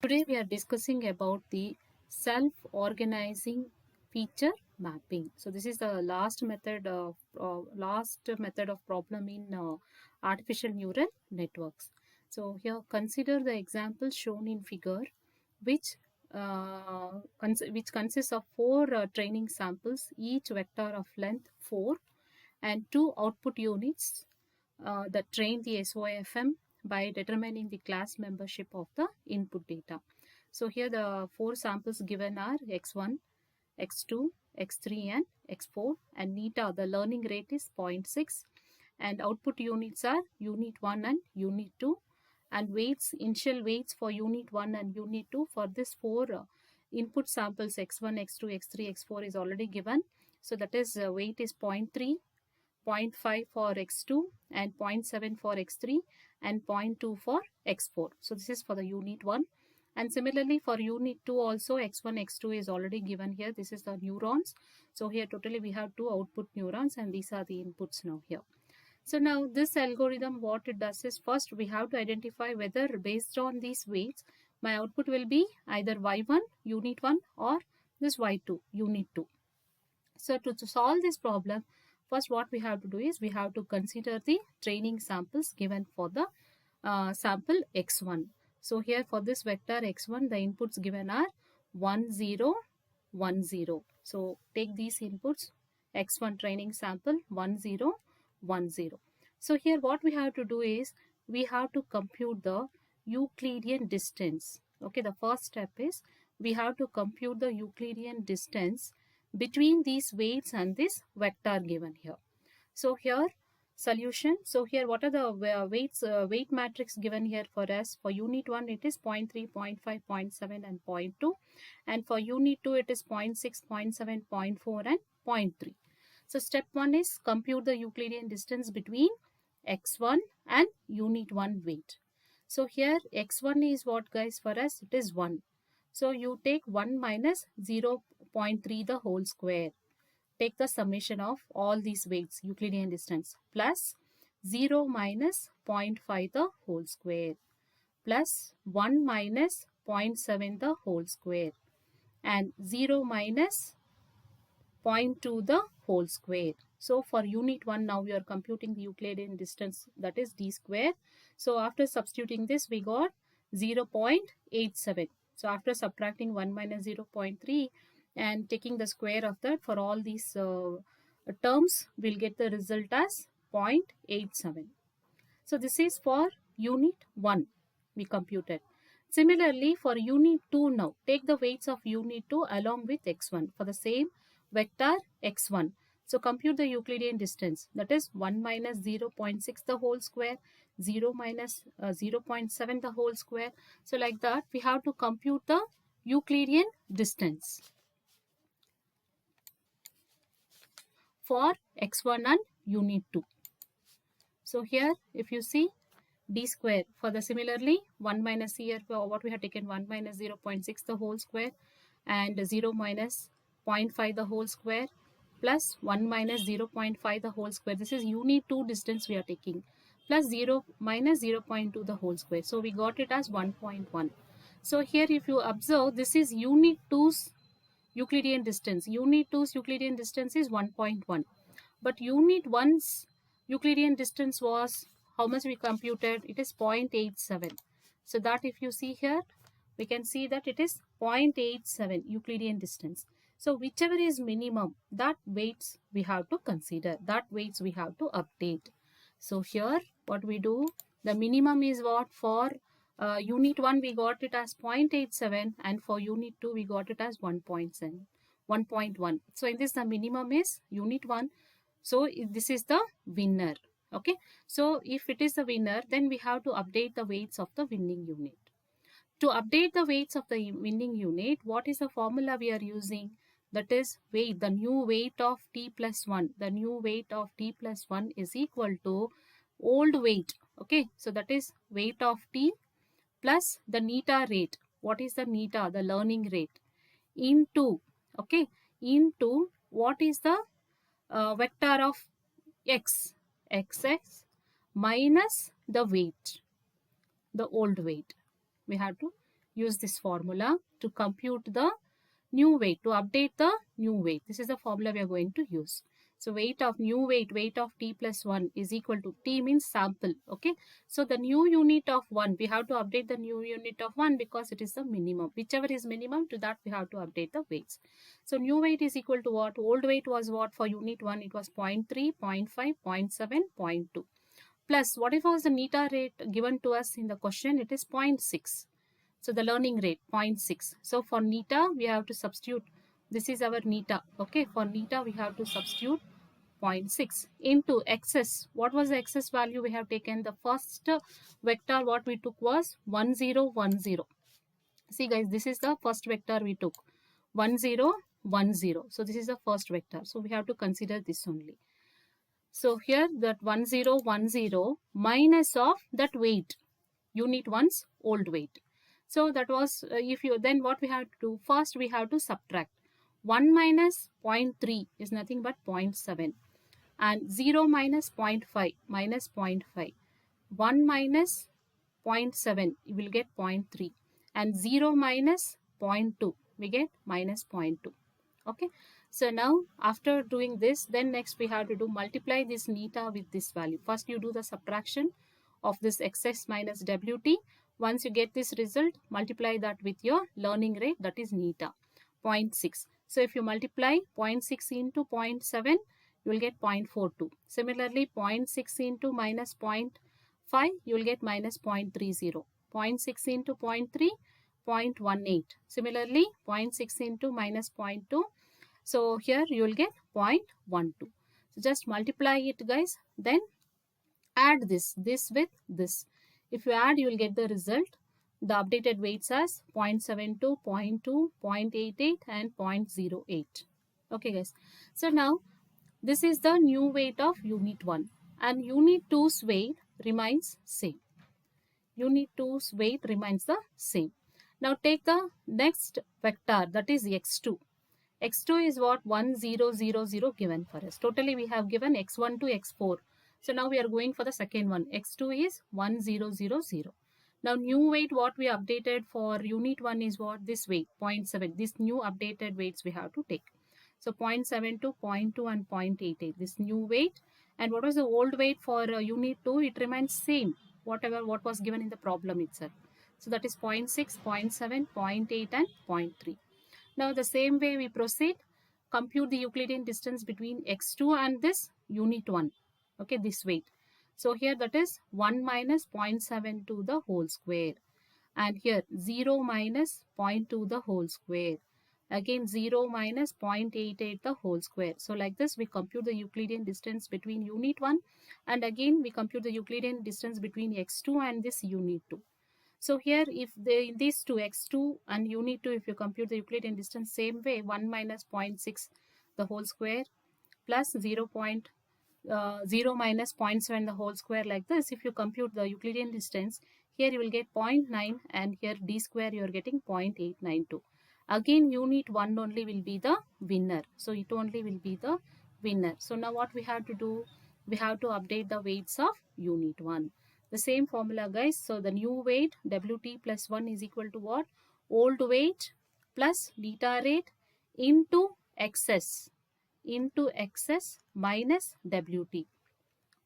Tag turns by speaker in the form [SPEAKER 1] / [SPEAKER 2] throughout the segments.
[SPEAKER 1] Today we are discussing about the self-organizing feature mapping. So this is the last method of problem in artificial neural networks. So here consider the example shown in figure, which which consists of four training samples, each vector of length 4, and two output units that train the SOFM by determining the class membership of the input data. So here the four samples given are x1, x2, x3 and x4, and neta, the learning rate is 0.6, and output units are unit 1 and unit 2, and weights, initial weights for unit 1 and unit 2 for this four input samples x1, x2, x3, x4 is already given. So that is weight is 0.3, 0.5 for x2 and 0.7 for x3 and 0.2 for x4. So this is for the unit 1. And similarly for unit 2 also x1, x2 is already given here. This is the neurons. So here totally we have two output neurons and these are the inputs now here. So now this algorithm, what it does is, first we have to identify whether based on these weights my output will be either y1 unit 1 or this y2 unit 2. So to solve this problem, first what we have to do is we have to consider the training samples given for the sample x1. So here for this vector x1, the inputs given are 1, 0, 1, 0. So take these inputs, x1 training sample 1, 0, 1, 0. So here what we have to do is we have to compute the Euclidean distance. Okay, the first step is we have to compute the Euclidean distance between these weights and this vector given here. So here solution. So here what are the weights, weight matrix given here for us? For unit 1 it is 0.3, 0.5, 0.7 and 0.2, and for unit 2 it is 0.6, 0.7, 0.4 and 0.3. So step 1 is compute the Euclidean distance between x1 and unit 1 weight. So here x1 is what, guys, for us it is 1. So you take 1 minus 0.3 the whole square. Take the summation of all these weights, Euclidean distance, plus 0 minus 0.5 the whole square, plus 1 minus 0.7 the whole square, and 0 minus 0.2 the whole square. So for unit 1 now we are computing the Euclidean distance, that is d square. So after substituting this we got 0.87. So after subtracting 1 minus 0.3 and taking the square of that for all these terms, we'll get the result as 0.87. So this is for unit 1 we computed. Similarly for unit 2 now, take the weights of unit 2 along with x1 for the same vector x1. So compute the Euclidean distance, that is 1 minus 0.6 the whole square, 0 minus 0.7 the whole square. So like that we have to compute the Euclidean distance for x1 and unit 2. So here if you see d square, for the similarly 1 minus here what we have taken 1 minus 0.6 the whole square and 0 minus 0.5 the whole square plus 1 minus 0.5 the whole square. This is unit 2 distance we are taking, plus 0 minus 0.2 the whole square. So we got it as 1.1. So here if you observe, this is unit 2's Euclidean distance. Unit 2's Euclidean distance is 1.1. But unit 1's Euclidean distance was, how much we computed? It is 0.87. So that if you see here, we can see that it is 0.87 Euclidean distance. So whichever is minimum, that weights we have to consider, that weights we have to update. So here what we do, the minimum is what? For unit 1 we got it as 0.87 and for unit 2 we got it as 1.1. So in this the minimum is unit 1. So this is the winner. Okay. So if it is the winner, then we have to update the weights of the winning unit. To update the weights of the winning unit, what is the formula we are using? That is weight, the new weight of t plus 1. The new weight of t plus 1 is equal to old weight. Okay. So that is weight of t plus the neta rate. What is the neta? The learning rate. Into, okay, into what is the vector of x, xx minus the weight, the old weight. We have to use this formula to compute the new weight, to update the new weight. This is the formula we are going to use. So weight of weight of t plus 1 is equal to, t means sample, okay. So the new unit of 1, we have to update the new unit of 1 because it is the minimum. Whichever is minimum, to that we have to update the weights. So new weight is equal to what? Old weight was what for unit 1? It was 0.3, 0.5, 0.7, 0.2. Plus, what if was the neta rate given to us in the question? It is 0.6. So the learning rate 0.6. So for neta, we have to substitute. This is our neta. Okay, for neta, we have to substitute 0.6 into excess. What was the excess value we have taken? The first vector what we took was 1, 0, 1, 0. See guys, this is the first vector we took. 1, 0, 1, 0. So this is the first vector. So we have to consider this only. So here that 1, 0, 1, 0 minus of that weight, unit 1's old weight. So that was, if you, then what we have to do? First we have to subtract. 1 minus 0.3 is nothing but 0.7. And 0 minus 0.5 minus 0.5. 1 minus 0.7, you will get 0.3. And 0 minus 0.2, we get minus 0.2. Okay. So now after doing this, then next we have to do multiply this neta with this value. First you do the subtraction of this xs minus wt. Once you get this result, multiply that with your learning rate, that is neta, 0.6. So if you multiply 0.6 into 0.7, you will get 0.42. Similarly, 0.6 into minus 0.5, you will get minus 0.30. 0.6 into 0.3, 0.18. Similarly, 0.6 into minus 0.2. So here you will get 0.12. So just multiply it guys. Then add this with this. If you add, you will get the result. The updated weights as 0.72, 0.2, 0.88 and 0.08. Okay guys. So now this is the new weight of unit 1 and unit 2's weight remains same. Unit 2's weight remains the same. Now take the next vector, that is x2. X2 is what? 1, 0, 0, 0 given for us. Totally we have given x1 to x4. So now we are going for the second one. X2 is 1, 0, 0, 0. Now new weight what we updated for unit 1 is what? This weight 0.7. This new updated weights we have to take. So 0.72, 0.2 and 0.88. This new weight. And what was the old weight for unit 2? It remains same. What was given in the problem itself. So that is 0.6, 0.7, 0.8 and 0.3. Now the same way we proceed, compute the Euclidean distance between x2 and this unit 1. Okay, this weight. So here that is 1 minus 0.72 the whole square. And here 0 minus 0.2 the whole square. Again 0 minus 0.88 the whole square. So like this we compute the Euclidean distance between unit 1. And again we compute the Euclidean distance between x2 and this unit 2. So here if these two x2 and unit 2, if you compute the Euclidean distance same way, 1 minus 0.6 the whole square plus 0 minus 0.7 the whole square, like this. If you compute the Euclidean distance, here you will get 0.9 and here d square you are getting 0.892. Again unit 1 only will be the winner. So it only will be the winner. So now what we have to do? We have to update the weights of unit 1. The same formula guys. So the new weight Wt plus 1 is equal to what? Old weight plus beta rate into excess minus Wt.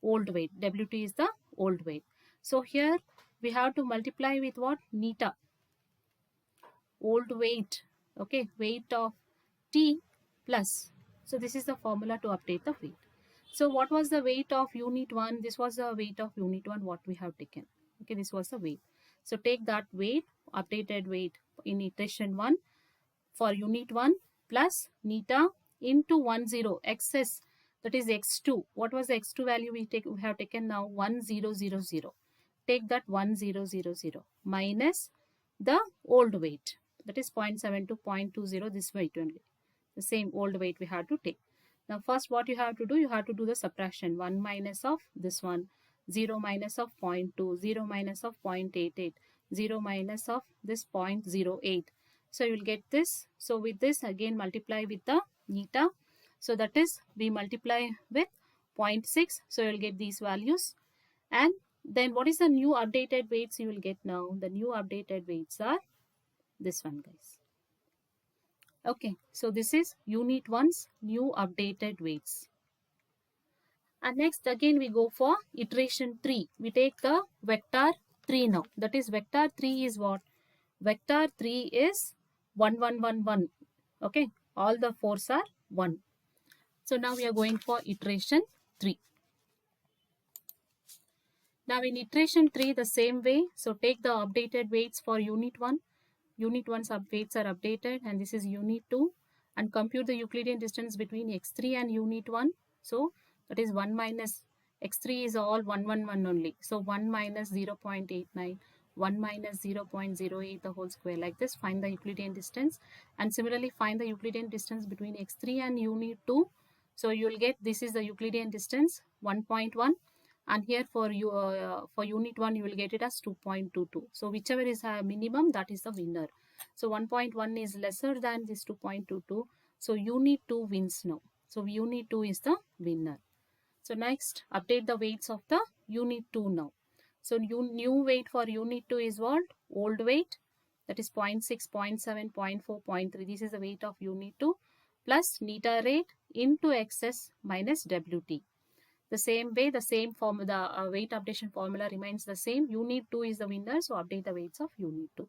[SPEAKER 1] Old weight. Wt is the old weight. So here we have to multiply with what? Neta. Old weight. Okay. Weight of t plus. So this is the formula to update the weight. So what was the weight of unit 1? This was the weight of unit 1 what we have taken. Okay, this was the weight. So take that weight, updated weight in iteration 1 for unit 1 plus neta into 10 xs, that is x2. What was the x2 value we have taken now? 1000. Take that 1000 minus the old weight, that is 0.7 to 0.20, this weight only. The same old weight we have to take. Now first what you have to do? You have to do the subtraction. 1 minus of this one, 0 minus of 0.2, 0 minus of 0.88, 0 minus of this 0.08. So you will get this. So with this again multiply with the neta. So that is we multiply with 0.6. So you will get these values. And then what is the new updated weights you will get now? The new updated weights are this one, guys. Okay, so this is unit 1's new updated weights. And next again we go for iteration 3. We take the vector 3 now. That is vector 3 is what? Vector 3 is 1, 1, 1, 1. Okay, all the 4s are 1. So now we are going for iteration 3. Now in iteration 3 the same way. So take the updated weights for unit 1. Unit 1's weights are updated and this is unit 2, and compute the Euclidean distance between x3 and unit 1. So that is 1 minus x3 is all 1, 1, 1 only. So 1 minus 0 0.89, 1 minus 0 0.08 the whole square. Like this, find the Euclidean distance, and similarly find the Euclidean distance between x3 and unit 2. So you will get this is the Euclidean distance 1.1, and here for you for unit 1 you will get it as 2.22. So whichever is a minimum, that is the winner. So 1.1 is lesser than this 2.22, so unit 2 wins now. So unit 2 is the winner. So next, update the weights of the unit 2 now. So new weight for unit 2 is what? Old weight, that is 0.6, 0.7, 0.4, 0.3. This is the weight of unit 2 plus neta rate into xs minus wt. The same way, the same formula, the weight updation formula remains the same. Unit 2 is the winner, so update the weights of unit 2.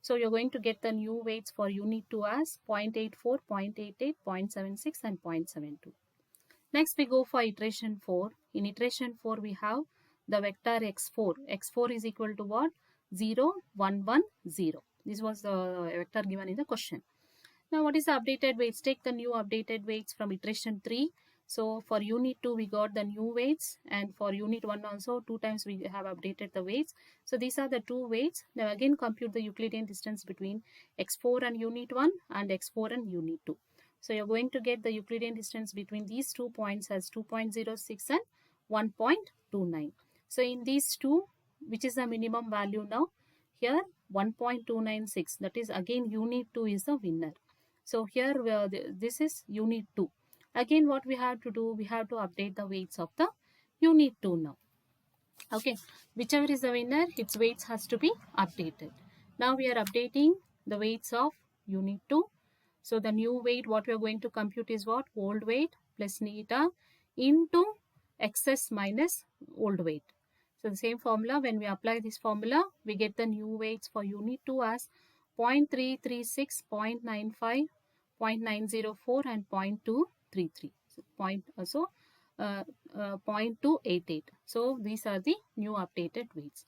[SPEAKER 1] So you're going to get the new weights for unit 2 as 0.84, 0.88, 0.76 and 0.72. Next we go for iteration 4. In iteration 4 we have the vector x4. x4 is equal to what? 0, 1, 1, 0. This was the vector given in the question. Now what is the updated weights? Take the new updated weights from iteration 3. So for unit 2 we got the new weights, and for unit 1 also 2 times we have updated the weights. So these are the 2 weights. Now again compute the Euclidean distance between x4 and unit 1 and x4 and unit 2. So you're going to get the Euclidean distance between these 2 points as 2.06 and 1.29. So in these 2, which is the minimum value now? Here 1.296, that is again unit 2 is the winner. So here this is unit 2. Again what we have to do, we have to update the weights of the unit 2 now. Okay, whichever is the winner, its weights has to be updated. Now we are updating the weights of unit 2. So the new weight what we are going to compute is what? Old weight plus neta into xs minus old weight. So the same formula, when we apply this formula, we get the new weights for unit 2 as 0.336, 0.95, 0.904 and 0.233. So 0.288. So these are the new updated weights.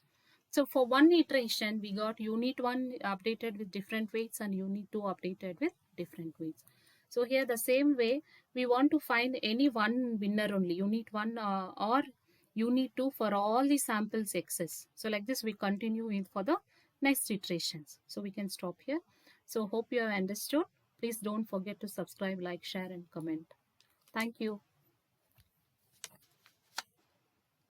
[SPEAKER 1] So for one iteration, we got unit 1 updated with different weights and unit 2 updated with different weights. So here the same way, we want to find any one winner only, unit 1 or unit 2 for all the samples x's. So like this we continue in for the next iterations. So we can stop here. So hope you have understood. Please don't forget to subscribe, like, share and comment. Thank you.